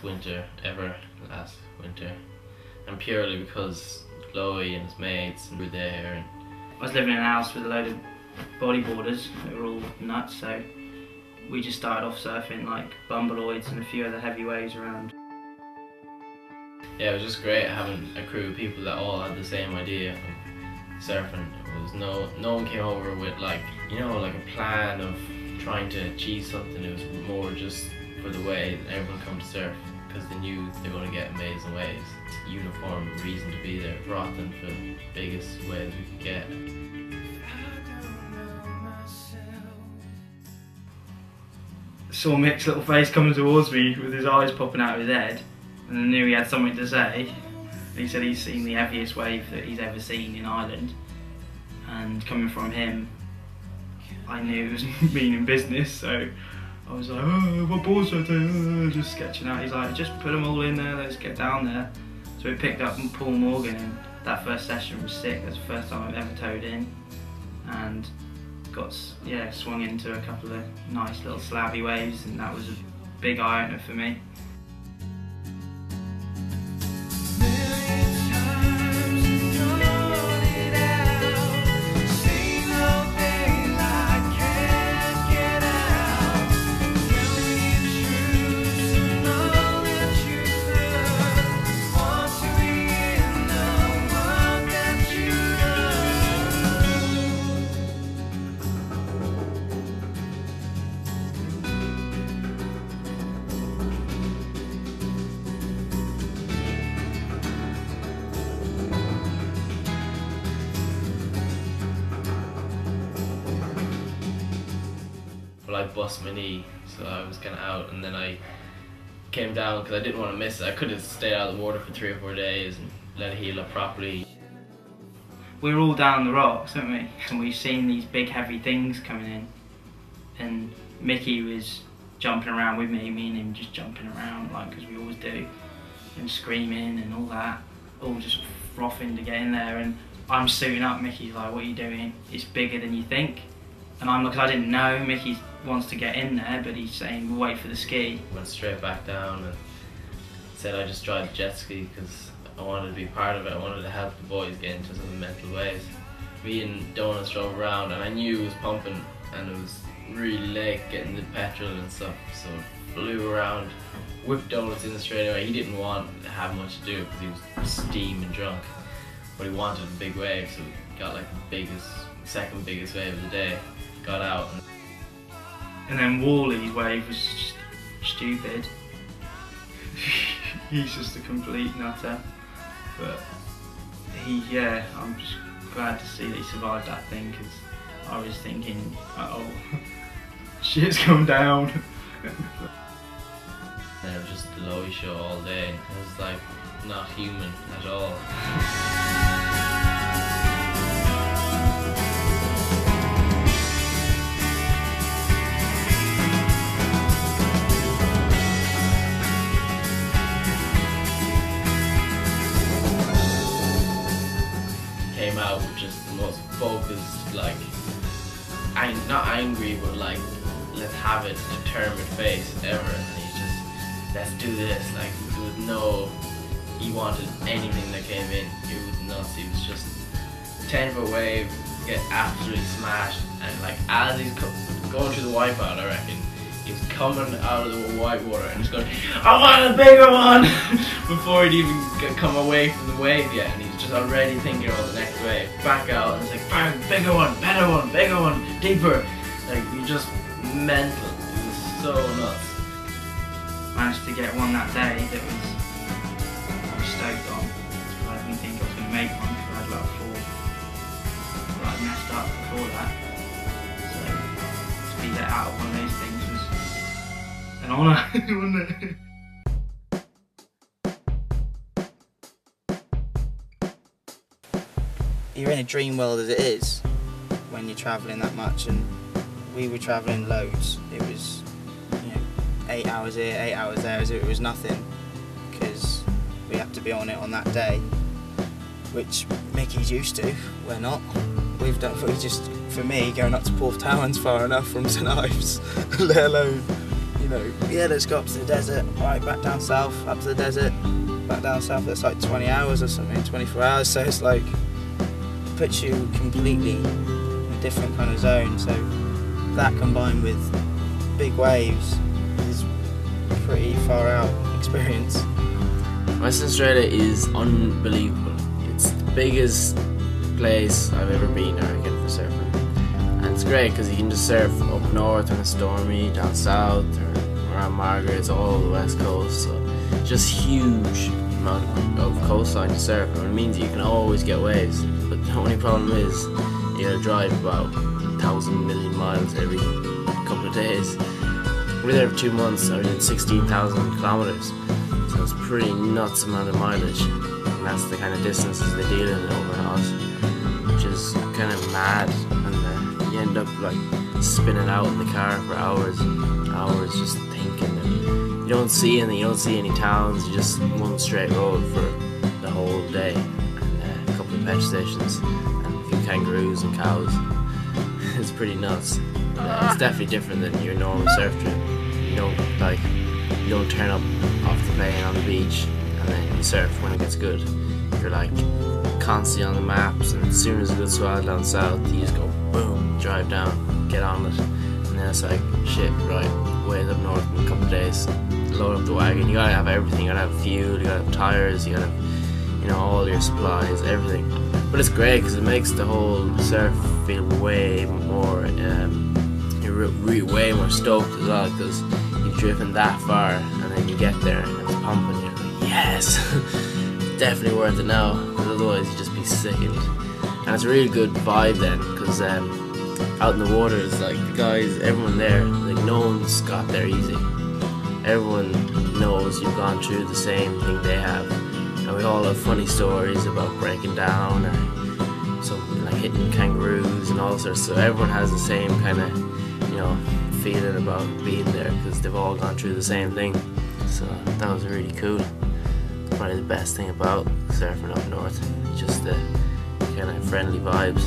winter ever, last winter, and purely because Lowe and his mates were there. And I was living in a house with a load of bodyboarders that were all nuts, so we just started off surfing like bumbleoids and a few other heavy waves around. Yeah, it was just great having a crew of people that all had the same idea of surfing. It was no one came over with like, you know, like a plan of trying to achieve something. It was more just for the way everyone come to surf because they knew they were going to get amazing waves. Uniform reason to be there, frothing for the biggest waves we could get. Saw Mick's little face coming towards me with his eyes popping out of his head, and I knew he had something to say. He said he's seen the heaviest wave that he's ever seen in Ireland, and coming from him, I knew it was meaning business, so I was like, oh, what balls do I do? Just sketching out. He's like, just put them all in there, let's get down there. So we picked up Paul Morgan, and that first session was sick. That's the first time I've ever towed in, and got swung into a couple of nice little slabby waves, and that was a big eye opener for me. Well, I bust my knee, so I was kind of out, and then I came down because I didn't want to miss it. I could have stayed out of the water for 3 or 4 days and let it heal up properly. We were all down the rocks, weren't we? And we've seen these big heavy things coming in, and Mickey was jumping around with me and him just jumping around like as we always do, and screaming and all that, all just frothing to get in there. And I'm suiting up. Mickey's like, what are you doing? It's bigger than you think. And I'm like, I didn't know. Mickey wants to get in there, but he's saying, we'll wait for the ski. Went straight back down and said I just tried the jet ski because I wanted to be part of it. I wanted to help the boys get into some mental waves. Me and Donuts drove around, and I knew it was pumping, and it was really late getting the petrol and stuff, so flew around, whipped Donuts in straight away. He didn't want to have much to do because he was steaming drunk, but he wanted a big wave, so he got like the second biggest wave of the day. Got out. And then Wally's wave was just stupid. He's just a complete nutter. But I'm just glad to see that he survived that thing, because I was thinking, uh oh, shit's come down. And it was just the Lowe show all day. It was like not human at all. Came out with just the most focused, like, not angry, but like, let's have it, determined face ever. And he's just, let's do this. Like, there was no, he wanted anything that came in. It was nuts. He was just 10-foot wave, get absolutely smashed, and like as he's going through the wipeout, I reckon he was coming out of the white water and just going, I want a bigger one, before he'd even come away from the wave yet, and he's just already thinking about the next wave. Back out, and it's like, bang, bigger one, better one, bigger one, deeper. Like, you're just mental. It was so nuts. Managed to get one that day that I was stoked on. I didn't think I was going to make one, because I had about 4 that I'd messed up before that. So to be let out of one of those things was an honour, wasn't it? You're in a dream world as it is when you're travelling that much, and we were travelling loads. It was, 8 hours here, 8 hours there, as if it was nothing, because we had to be on it on that day, which Mickey's used to. We're not. For me, going up to Porthtowan's far enough from St Ives, let alone, you know, yeah, let's go up to the desert, right, back down south, up to the desert, back down south. That's like 20 hours or something, 24 hours. So it's like, puts you completely in a different kind of zone. So that combined with big waves is pretty far out experience. Western Australia is unbelievable. It's the biggest place I've ever been, I reckon, for surfing. And it's great because you can just surf up north when it's stormy, down south, or around Margaret's, all the west coast. So just huge amount of coastline to surf, and it means you can always get waves. But the only problem is you gotta drive about 1,000 million miles every couple of days. We were there for 2 months. I did 16,000 kilometers, so it's a pretty nuts amount of mileage, and that's the kind of distances they deal in over in Oz, which is kind of mad. And you end up like spinning out in the car for hours and hours just thinking, and you don't see anything, you don't see any towns, you just one straight road for the whole day, and a couple of petrol stations and a few kangaroos and cows. It's pretty nuts. It's definitely different than your normal surf trip. You don't turn up off the plane on the beach and then you surf when it gets good. You're like constantly on the maps, and as soon as it goes swell down south, you just go boom, drive down, get on it, and then it's like shit, right, way up north in a couple of days, load up the wagon. You gotta have everything. You gotta have fuel, you gotta have tires, you gotta have, you know, all your supplies, everything. But it's great because it makes the whole surf feel way more you're way more stoked as well, because you've driven that far and then you get there and it's pumping. You're like, yes. Definitely worth it now, because otherwise you'd just be sickened. And it's a really good vibe then, because out in the water is like the guys, everyone there, like no one's got there easy. Everyone knows you've gone through the same thing they have, and we all have funny stories about breaking down or something like hitting kangaroos and all sorts. So everyone has the same kind of, you know, feeling about being there, because they've all gone through the same thing. So that was really cool. Probably the best thing about surfing up north, just the kind of friendly vibes.